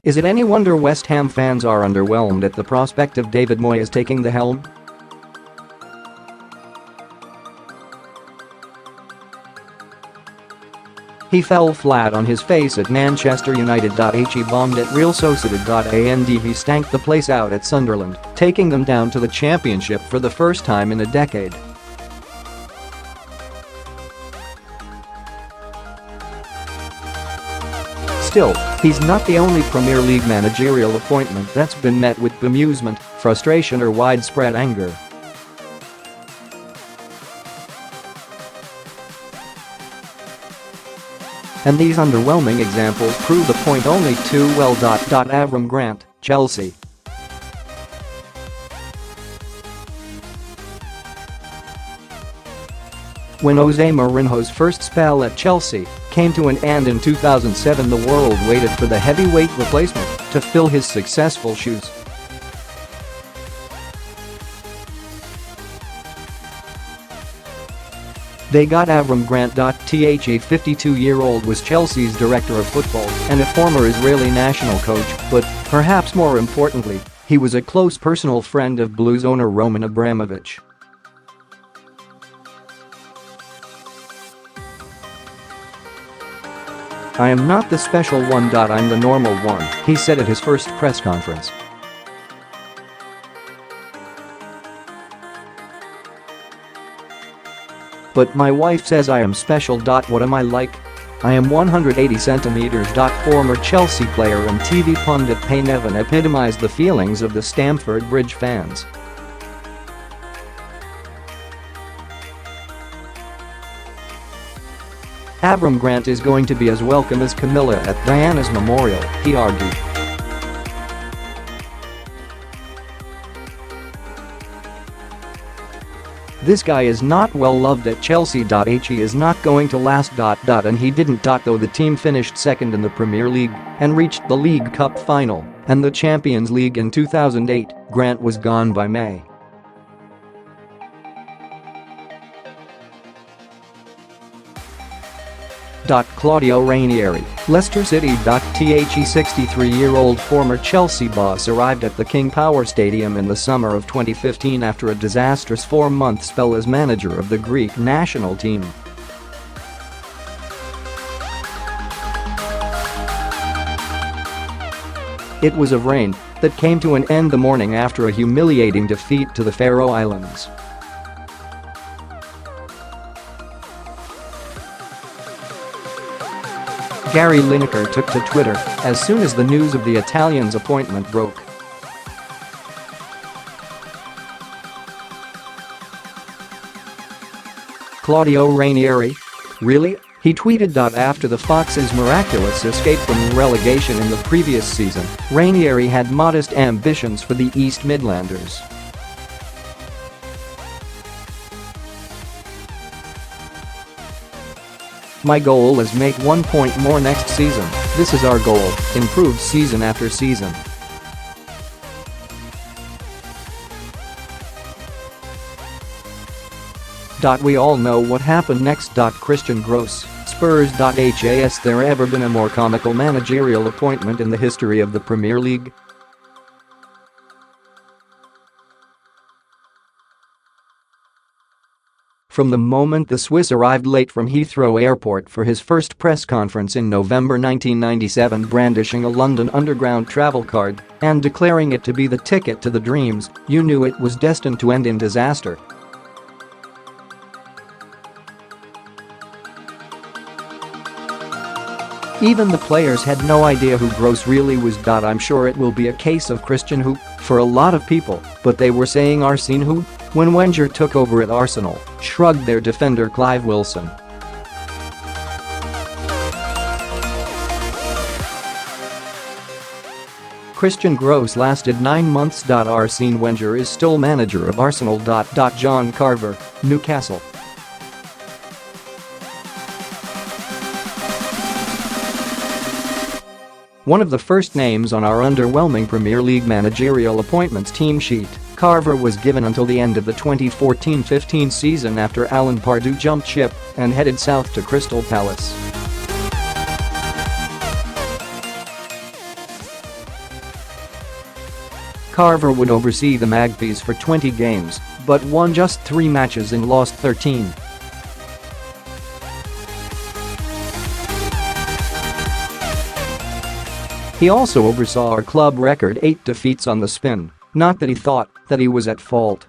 Is it any wonder West Ham fans are underwhelmed at the prospect of David Moyes taking the helm? He fell flat on his face at Manchester United. He bombed at Real Sociedad and he stank the place out at Sunderland, taking them down to the Championship for the first time in a decade. Still, he's not the only Premier League managerial appointment that's been met with bemusement, frustration or widespread anger. And these underwhelming examples prove the point only too well. Avram Grant, Chelsea. When Jose Mourinho's first spell at Chelsea came to an end in 2007, the world waited for the heavyweight replacement to fill his successful shoes. They got Avram Grant. The 52-year-old was Chelsea's director of football and a former Israeli national coach, but, perhaps more importantly, he was a close personal friend of Blues owner Roman Abramovich. "I am not the special one. I'm the normal one," he said at his first press conference. "But my wife says I am special. What am I like? I am 180 centimeters." Former Chelsea player and TV pundit Payne Evan epitomized the feelings of the Stamford Bridge fans. "Avram Grant is going to be as welcome as Camilla at Diana's memorial," he argued. "This guy is not well loved at Chelsea. He is not going to last. And he didn't. Though the team finished second in the Premier League and reached the League Cup final and the Champions League in 2008, Grant was gone by May." Claudio Ranieri, Leicester City. The 63-year-old former Chelsea boss arrived at the King Power Stadium in the summer of 2015 after a disastrous 4-month spell as manager of the Greek national team. It was of rain that came to an end the morning after a humiliating defeat to the Faroe Islands. Gary Lineker took to Twitter as soon as the news of the Italian's appointment broke. "Claudio Ranieri? Really?" he tweeted. After the Foxes' miraculous escape from relegation in the previous season, Ranieri had modest ambitions for the East Midlanders. "My goal is make 1 point more next season. This is our goal, improve season after season." We all know what happened next. Christian Gross, Spurs. Has there ever been a more comical managerial appointment in the history of the Premier League? From the moment the Swiss arrived late from Heathrow Airport for his first press conference in November 1997, brandishing a London Underground travel card and declaring it to be the ticket to the dreams, you knew it was destined to end in disaster. Even the players had no idea who Gross really was. I'm sure it will be a case of Christian who for a lot of people, but they were saying Arsene who when Wenger took over at Arsenal, shrugged their defender Clive Wilson. Christian Gross lasted 9 months. Arsene Wenger is still manager of Arsenal. John Carver, Newcastle. One of the first names on our underwhelming Premier League managerial appointments team sheet, Carver was given until the end of the 2014-15 season after Alan Pardew jumped ship and headed south to Crystal Palace. Carver would oversee the Magpies for 20 games, but won just 3 matches and lost 13. He also oversaw our club record 8 defeats on the spin, not that he thought that he was at fault.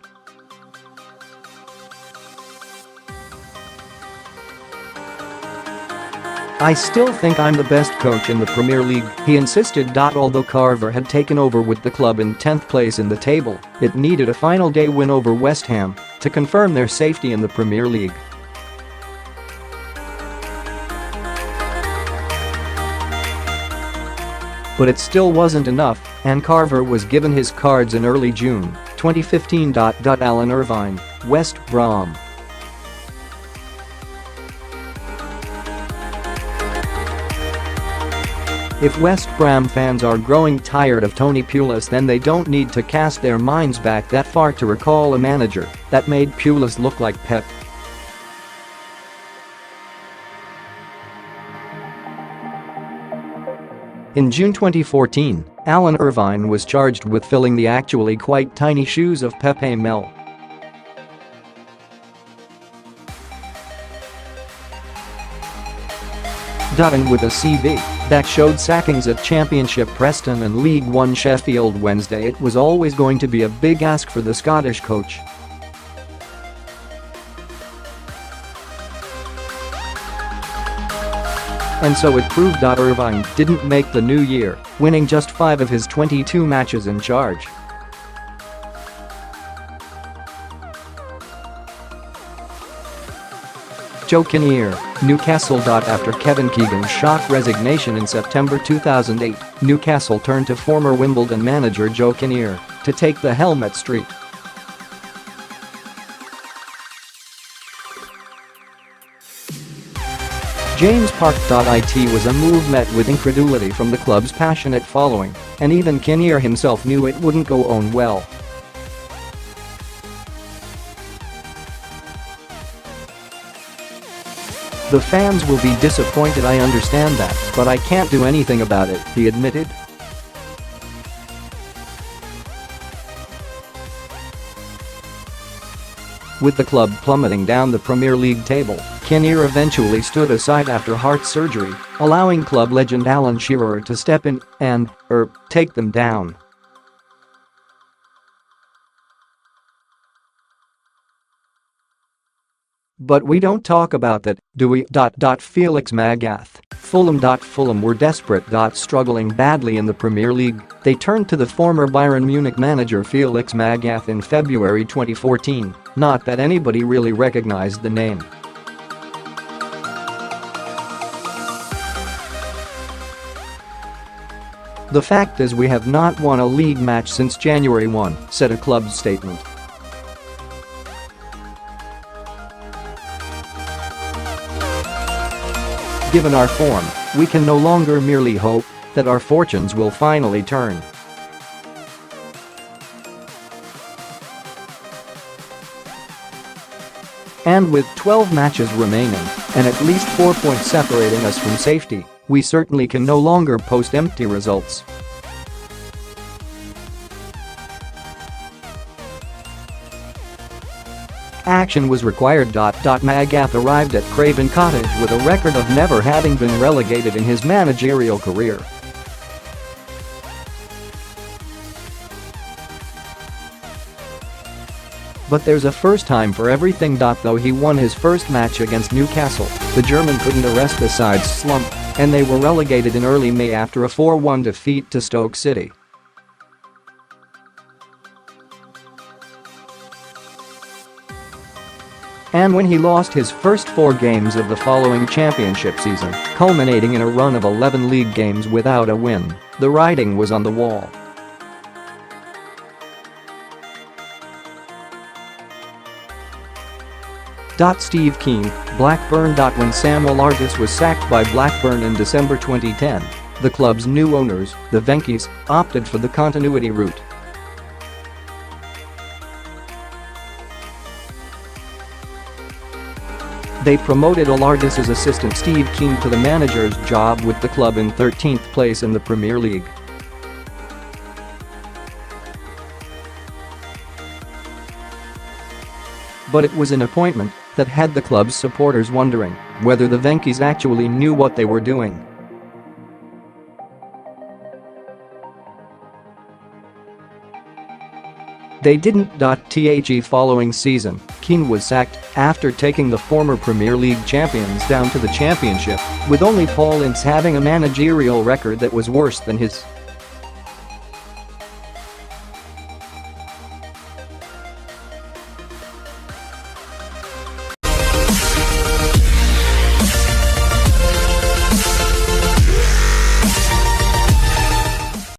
"I still think I'm the best coach in the Premier League," he insisted. Although Carver had taken over with the club in 10th place in the table, it needed a final day win over West Ham to confirm their safety in the Premier League. But it still wasn't enough, and Carver was given his cards in early June 2015. Alan Irvine, West Brom. If West Brom fans are growing tired of Tony Pulis, then they don't need to cast their minds back that far to recall a manager that made Pulis look like Pep. In June 2014, Alan Irvine was charged with filling the actually quite tiny shoes of Pepe Mel. And with a CV that showed sackings at Championship Preston and League One Sheffield Wednesday, it was always going to be a big ask for the Scottish coach. And so it proved. Irvine didn't make the new year, winning just 5 of his 22 matches in charge. Joe Kinnear, Newcastle. After Kevin Keegan's shock resignation in September 2008, Newcastle turned to former Wimbledon manager Joe Kinnear to take the helm at Street. James Park.it was a move met with incredulity from the club's passionate following, and even Kinnear himself knew it wouldn't go on well. "The fans will be disappointed, I understand that, but I can't do anything about it," he admitted. With the club plummeting down the Premier League table, Kinnear eventually stood aside after heart surgery, allowing club legend Alan Shearer to step in and take them down. "But we don't talk about that, do we? Felix Magath, Fulham. Fulham were desperate. Struggling badly in the Premier League, they turned to the former Bayern Munich manager Felix Magath in February 2014, not that anybody really recognized the name. "The fact is we have not won a league match since January 1, said a club statement. "Given our form, we can no longer merely hope that our fortunes will finally turn." And with 12 matches remaining and at least 4 points separating us from safety, we certainly can no longer post empty results. Action was required. Magath arrived at Craven Cottage with a record of never having been relegated in his managerial career. But there's a first time for everything. Though he won his first match against Newcastle, the German couldn't arrest the side's slump, and they were relegated in early May after a 4-1 defeat to Stoke City. And when he lost his first 4 games of the following championship season, culminating in a run of 11 league games without a win, the writing was on the wall. Steve Keane, Blackburn. When Sam Allardyce was sacked by Blackburn in December 2010, the club's new owners, the Venky's, opted for the continuity route. They promoted Allardyce's assistant Steve Keane to the manager's job with the club in 13th place in the Premier League. But it was an appointment that had the club's supporters wondering whether the Venky's actually knew what they were doing. They didn't. The following season, Keane was sacked after taking the former Premier League champions down to the Championship, with only Paul Ince having a managerial record that was worse than his.